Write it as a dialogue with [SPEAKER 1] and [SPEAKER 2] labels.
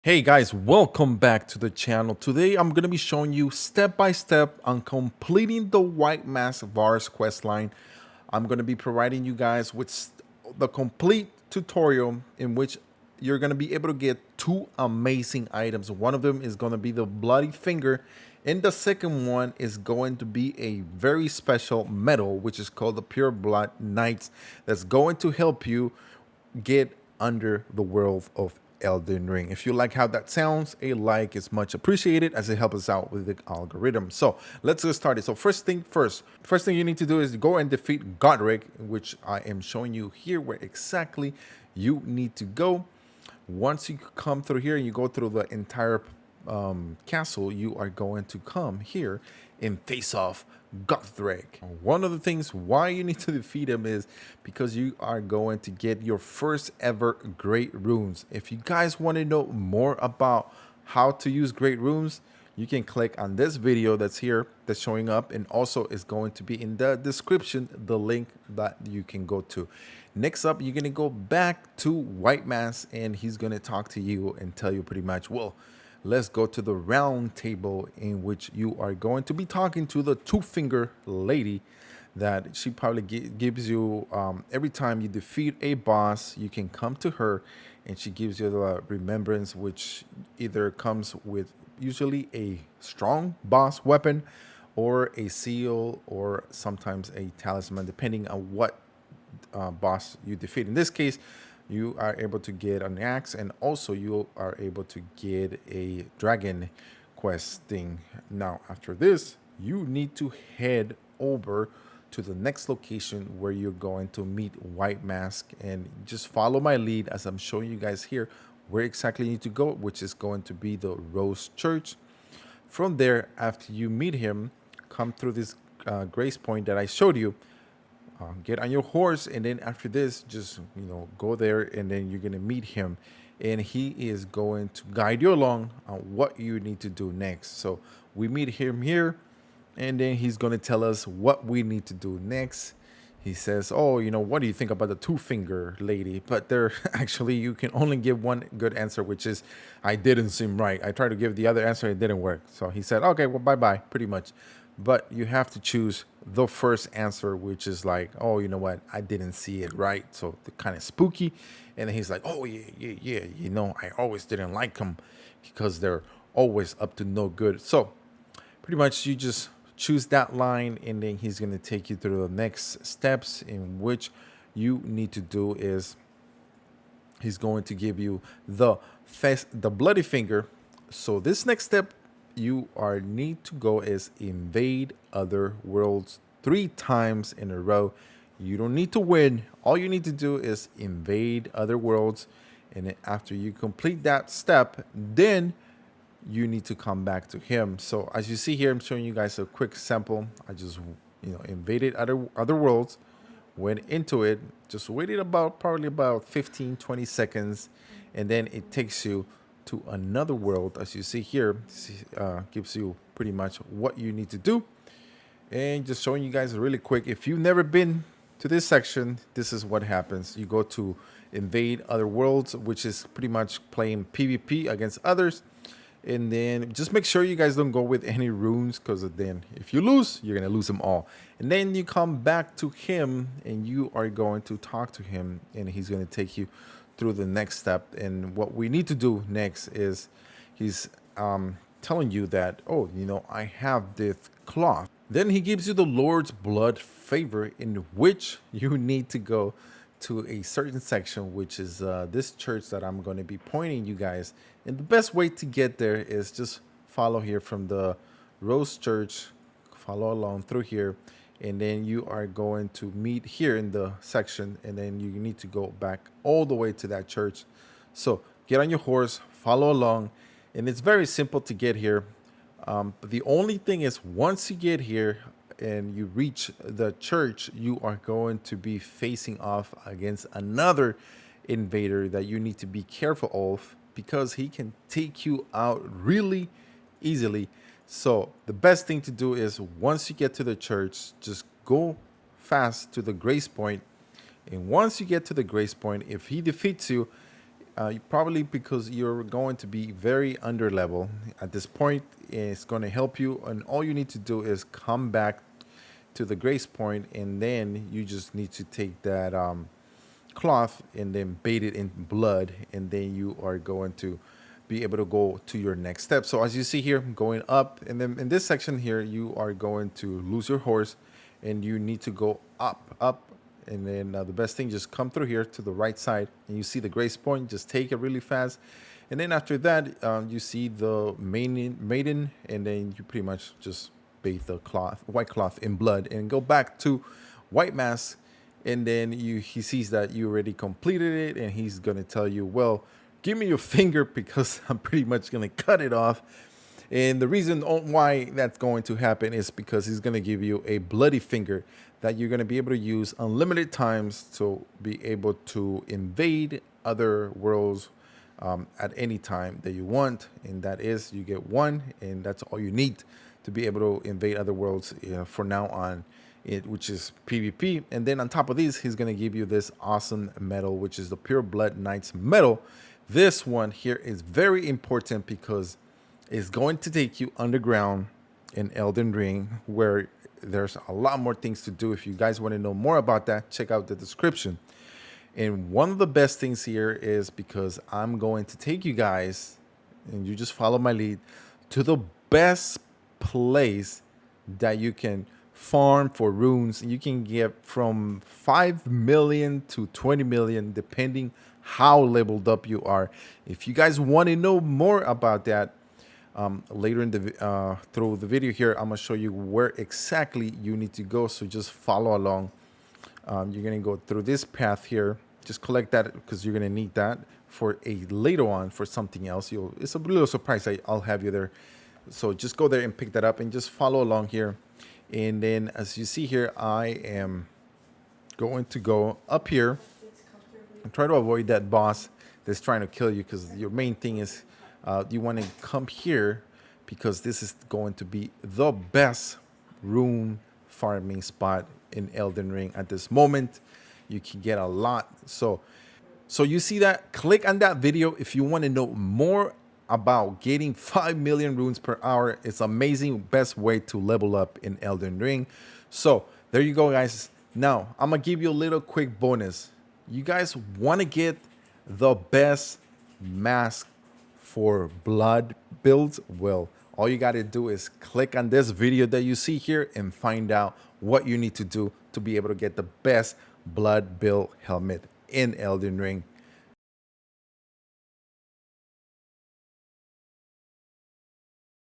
[SPEAKER 1] Hey guys, welcome back to the channel. Today I'm going to be showing you step by step on completing the White Mask VARRE quest line. I'm going to be providing you guys with the complete tutorial in which you're going to be able to get two amazing items. One of them is going to be the bloody finger, and the second one is going to be a very special medal which is called the Pure Blood Knights, that's going to help you get under the world of Elden Ring. If you like how that sounds, a like is much appreciated as it helps us out with the algorithm. So let's get started. So first thing you need to do is go and defeat Godric, which I am showing you here where exactly you need to go. Once you come through here and you go through the entire castle, you are going to come here and face off Godric. One of the things why you need to defeat him is because you are going to get your first ever great runes. If you guys want to know more about how to use great runes, you can click on this video that's here, that's showing up, and also is going to be in the description, the link that you can go to. Next up, you're going to go back to White Mask, and he's going to talk to you and tell you pretty much, well, let's go to the round table in which you are going to be talking to the two-finger lady that she probably gives you every time you defeat a boss. You can come to her and she gives you the remembrance, which either comes with usually a strong boss weapon or a seal or sometimes a talisman, depending on what boss you defeat. In this case, you are able to get an axe, and also you are able to get a dragon quest thing. Now, after this, you need to head over to the next location where you're going to meet White Mask, and just follow my lead as I'm showing you guys here where exactly you need to go, which is going to be the Rose Church. From there, after you meet him, come through this grace point that I showed you. Get on your horse, and then after this, just go there, and then you're gonna meet him, and he is going to guide you along on what you need to do next. So we meet him here, and then he's gonna tell us what we need to do next. He says, oh, what do you think about the two-finger lady? But there actually you can only give one good answer, which is I didn't seem right. I tried to give the other answer, it didn't work. So he said, okay, well, bye-bye, pretty much. But you have to choose the first answer, which is like, oh, you know what, I didn't see it right. So they're kind of spooky. And then he's like, oh, yeah, I always didn't like them because they're always up to no good. So pretty much you just choose that line, and then he's going to take you through the next steps, in which you need to do is he's going to give you the bloody finger. So this next step you are need to go is invade other worlds 3 times in a row. You don't need to win. All you need to do is invade other worlds, and then after you complete that step, then you need to come back to him. So as you see here, I'm showing you guys a quick sample. I just invaded other worlds, went into it, just waited probably about 15-20 seconds, and then it takes you to another world. As you see here, gives you pretty much what you need to do. And just showing you guys really quick, if you've never been to this section, this is what happens. You go to invade other worlds, which is pretty much playing PvP against others. And then just make sure you guys don't go with any runes, because then if you lose, you're gonna lose them all. And then you come back to him, and you are going to talk to him, and he's going to take you through the next step. And what we need to do next is he's telling you that, oh, I have this cloth. Then he gives you the Lord's Blood favor, in which you need to go to a certain section, which is this church that I'm going to be pointing you guys. And the best way to get there is just follow here from the Rose Church, follow along through here, and then you are going to meet here in the section, and then you need to go back all the way to that church. So get on your horse, follow along, and it's very simple to get here. But the only thing is, once you get here and you reach the church, you are going to be facing off against another invader that you need to be careful of, because he can take you out really easily. So the best thing to do is, once you get to the church, just go fast to the grace point. And once you get to the grace point, if he defeats you, Probably because you're going to be very under level at this point. It's going to help you, and all you need to do is come back to the grace point, and then you just need to take that cloth and then bathe it in blood, and then you are going to be able to go to your next step. So as you see here, going up, and then in this section here, you are going to lose your horse, and you need to go up, and then the best thing, just come through here to the right side, and you see the grace point. Just take it really fast, and then after that, you see the maiden, and then you pretty much just bathe the white cloth in blood, and go back to white mask. And then he sees that you already completed it, and he's gonna tell you, well, give me your finger, because I'm pretty much gonna cut it off. And the reason why that's going to happen is because he's gonna give you a bloody finger that you're gonna be able to use unlimited times to be able to invade other worlds at any time that you want. And that is, you get one, and that's all you need to be able to invade other worlds for now on, which is PvP. And then on top of these, he's going to give you this awesome medal, which is the Pure Blood Knight's medal. This one here is very important because it's going to take you underground in Elden Ring, where there's a lot more things to do. If you guys want to know more about that, check out the description. And one of the best things here is because I'm going to take you guys, and you just follow my lead, to the best place that you can farm for runes. You can get from 5 million to 20 million depending how leveled up you are. If you guys want to know more about that, later in the through the video here, I'm gonna show you where exactly you need to go, so just follow along. You're gonna go through this path here. Just collect that, because you're gonna need that for a later on for something else. It's a little surprise. I'll have you there, so just go there and pick that up, and just follow along here. And then as you see here, I am going to go up here and try to avoid that boss that's trying to kill you, because your main thing is you want to come here, because this is going to be the best rune farming spot in Elden Ring at this moment. You can get a lot. So you see that? Click on that video if you want to know more about getting 5 million runes per hour. It's amazing, best way to level up in Elden Ring. So there you go, guys. Now I'm gonna give you a little quick bonus. You guys want to get the best mask for blood builds? Well, all you got to do is click on this video that you see here and find out what you need to do to be able to get the best blood build helmet in Elden Ring.